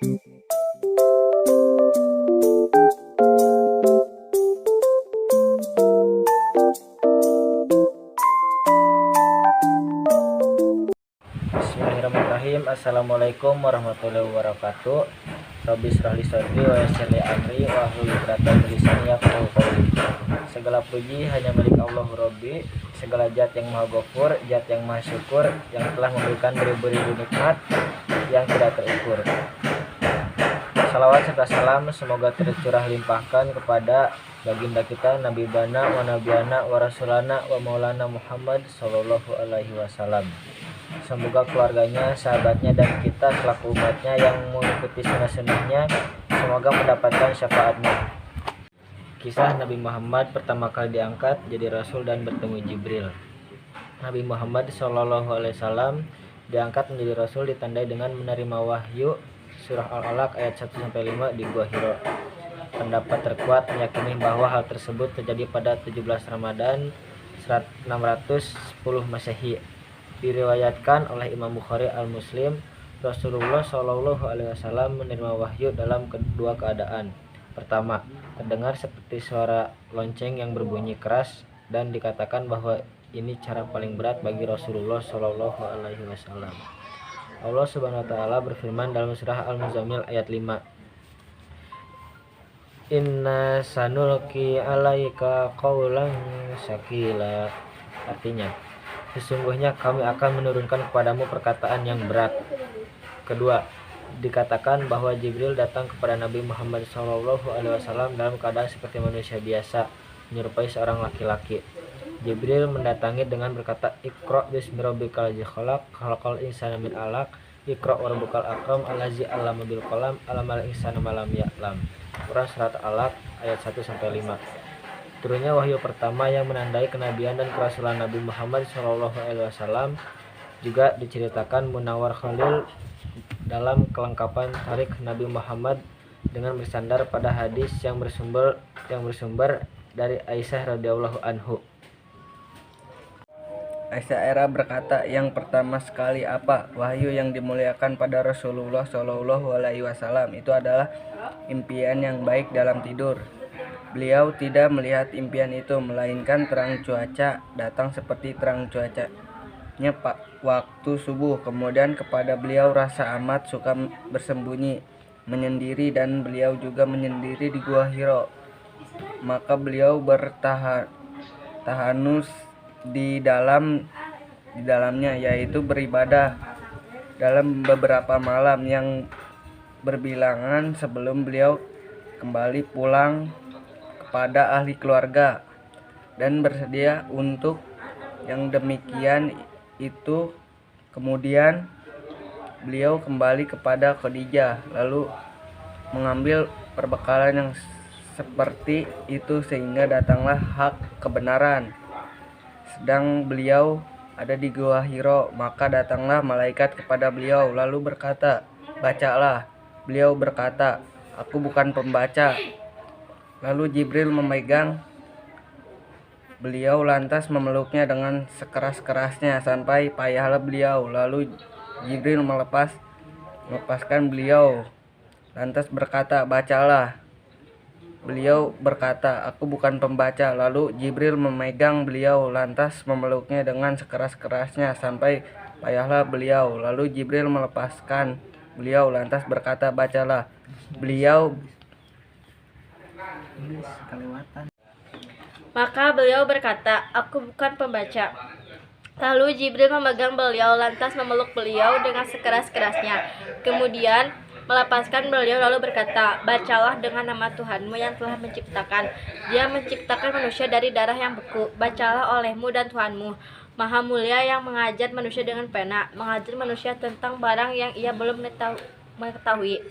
Bismillahirrahmanirrahim. Assalamualaikum warahmatullahi wabarakatuh. Rabbi shrah li sadri wa yassir li amri wahlul 'uqdatam min lisani yafqahu qawli. Segala puji hanya milik Allah Rabbi, segala zat yang Maha Ghafur, zat yang Maha Syukur, yang telah memberikan beribu-ribu nikmat yang tidak terukur. Salawat serta salam semoga tercurah limpahkan kepada baginda kita Nabi Bana wa Nabiana wa Rasulana wa Maulana Muhammad sallallahu alaihi wasallam. Semoga keluarganya, sahabatnya, dan kita selaku umatnya yang mengikuti sunnah-sunnahnya semoga mendapatkan syafaatnya. Kisah Nabi Muhammad pertama kali diangkat jadi Rasul dan bertemu Jibril. Nabi Muhammad SAW diangkat menjadi Rasul ditandai dengan menerima wahyu Surah Al-Alaq ayat 1-5 di Gua Hiro. Pendapat terkuat meyakini bahwa hal tersebut terjadi pada 17 Ramadan 610 Masehi. Diriwayatkan oleh Imam Bukhari Al-Muslim, Rasulullah SAW menerima wahyu dalam kedua keadaan. Pertama, terdengar seperti suara lonceng yang berbunyi keras dan dikatakan bahwa ini cara paling berat bagi Rasulullah SAW. Allah Subhanahu wa taala berfirman dalam surah Al-Muzammil ayat 5. Inna sanulqi 'alaika qaulan tsaqila. Artinya, sesungguhnya kami akan menurunkan kepadamu perkataan yang berat. Kedua, dikatakan bahwa Jibril datang kepada Nabi Muhammad SAW dalam keadaan seperti manusia biasa, menyerupai seorang laki-laki. Jibril mendatangi dengan berkata, Iqra bismi rabbikal ladzi khalaq, khalaqal insana min 'alaq, Iqra wa rabbukal akram, allazi 'allama bil qalam, 'allamal insana ma lam ya'lam. Quran surat Al-Alaq ayat 1-5. Turunnya wahyu pertama yang menandai kenabian dan kerasulan Nabi Muhammad SAW juga diceritakan Munawwar Khalil dalam kelengkapan tarik Nabi Muhammad dengan bersandar pada hadis yang bersumber dari Aisyah radhiyallahu anhu. Aisyah berkata, yang pertama sekali apa wahyu yang dimuliakan pada Rasulullah SAW itu adalah impian yang baik dalam tidur. Beliau tidak melihat impian itu, melainkan terang cuaca datang seperti terang cuacanya waktu subuh. Kemudian kepada beliau rasa amat suka bersembunyi, menyendiri, dan beliau juga menyendiri di Gua Hiro. Maka beliau bertahanus di dalamnya, yaitu beribadah dalam beberapa malam yang berbilangan sebelum beliau kembali pulang kepada ahli keluarga dan bersedia untuk yang demikian itu. Kemudian beliau kembali kepada Khadijah lalu mengambil perbekalan yang seperti itu sehingga datanglah hak kebenaran. Sedang beliau ada di Gua Hiro, maka datanglah malaikat kepada beliau lalu berkata, bacalah. Beliau berkata, aku bukan pembaca. Lalu Jibril memegang beliau lantas memeluknya dengan sekeras-kerasnya sampai payahlah beliau. Lalu Jibril melepaskan beliau lantas berkata, bacalah. Beliau berkata, aku bukan pembaca. Lalu Jibril memegang beliau lantas memeluknya dengan sekeras-kerasnya sampai payahlah beliau. Lalu Jibril melepaskan beliau lantas berkata, bacalah. Maka beliau berkata, aku bukan pembaca. Lalu Jibril memegang beliau lantas memeluk beliau dengan sekeras-kerasnya. Kemudian melepaskan beliau lalu berkata, bacalah dengan nama Tuhanmu yang telah menciptakan. Dia menciptakan manusia dari darah yang beku. Bacalah olehmu dan Tuhanmu Maha Mulia yang mengajar manusia dengan pena, mengajar manusia tentang barang yang ia belum mengetahui.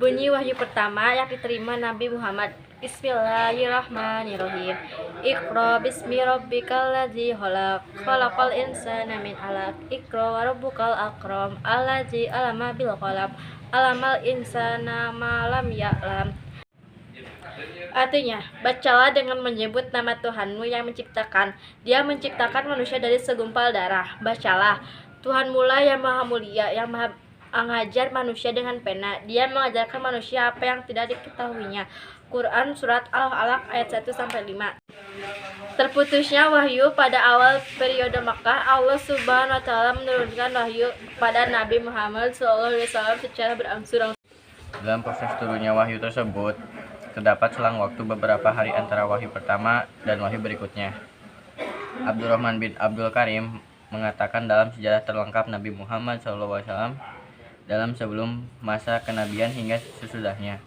Bunyi wahyu pertama yang diterima Nabi Muhammad. Bismillahirrahmanirrahim. Iqra bismi rabbikal ladzi khalaq, khalaqal insana min 'alaq, Iqra wa rabbukal akram, allazi 'allama bil qalam, 'allamal insana ma lam ya'lam. Artinya, bacalah dengan menyebut nama Tuhanmu yang menciptakan. Dia menciptakan manusia dari segumpal darah. Bacalah, Tuhanmu lah yang Maha Mulia, yang Maha mengajar manusia dengan pena. Dia mengajarkan manusia apa yang tidak diketahuinya. Quran Surat Al-Alaq ayat 1-5. Terputusnya wahyu pada awal periode Makkah, Allah Subhanahu wa taala menurunkan wahyu pada Nabi Muhammad SAW secara berangsur-angsur. Dalam proses turunnya wahyu tersebut, terdapat selang waktu beberapa hari antara wahyu pertama dan wahyu berikutnya. Abdurrahman bin Abdul Karim mengatakan dalam sejarah terlengkap Nabi Muhammad SAW dalam sebelum masa kenabian hingga sesudahnya.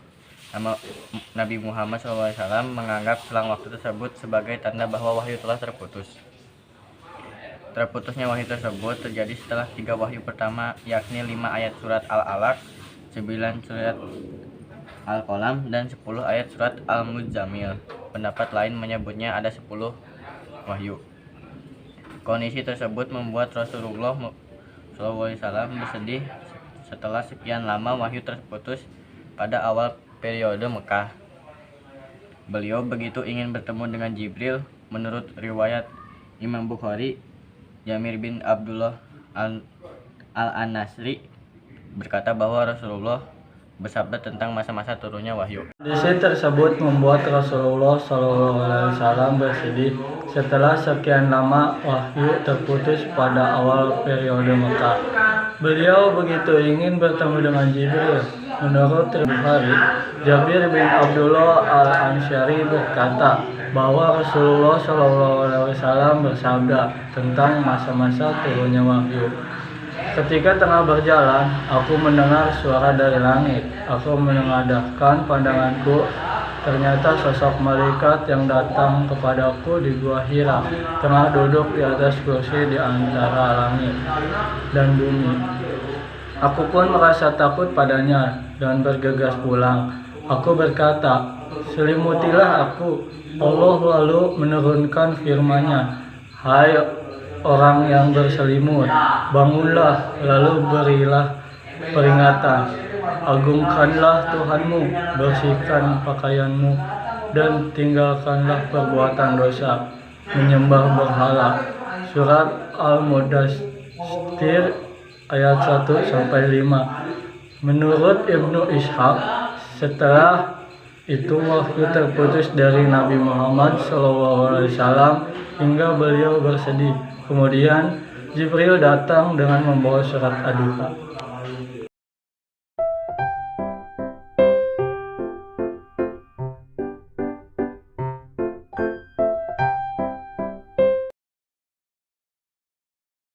Nabi Muhammad SAW menganggap selang waktu tersebut sebagai tanda bahwa wahyu telah terputus. Terputusnya wahyu tersebut terjadi setelah 3 wahyu pertama, yakni 5 ayat surat Al-Alaq, 9 surat Al-Qalam, dan 10 ayat surat Al-Muzammil. Pendapat lain menyebutnya ada 10 wahyu. Kondisi tersebut membuat Rasulullah SAW bersedih setelah sekian lama wahyu terputus pada awal periode Mekah. Beliau begitu ingin bertemu dengan Jibril. Menurut riwayat Imam Bukhari, Jamir bin Abdullah Al-Anasri berkata bahwa Rasulullah bersabda tentang masa-masa turunnya wahyu. Kondisi tersebut membuat Rasulullah SAW bersedih setelah sekian lama wahyu terputus pada awal periode Mekah. Beliau begitu ingin bertemu dengan Jibril. Menurut Bukhari, Jabir bin Abdullah Al-Ansyari berkata bahwa Rasulullah SAW bersabda tentang masa-masa turunnya wahyu. Ketika tengah berjalan, aku mendengar suara dari langit. Aku menengadahkan pandanganku. Ternyata sosok malaikat yang datang kepadaku di Gua Hira, tengah duduk di atas kursi di antara langit dan bumi. Aku pun merasa takut padanya dan bergegas pulang. Aku berkata, selimutilah aku. Allah lalu menurunkan firman-Nya, hai orang yang berselimut, bangunlah lalu berilah peringatan. Agungkanlah Tuhanmu, bersihkan pakaianmu, dan tinggalkanlah perbuatan dosa, menyembah berhala. Surat Al-Mudaththir ayat 1-5. Menurut Ibnu Ishaq, setelah itu wahyu terputus dari Nabi Muhammad SAW hingga beliau bersedih. Kemudian Jibril datang dengan membawa surat Ad-Duha.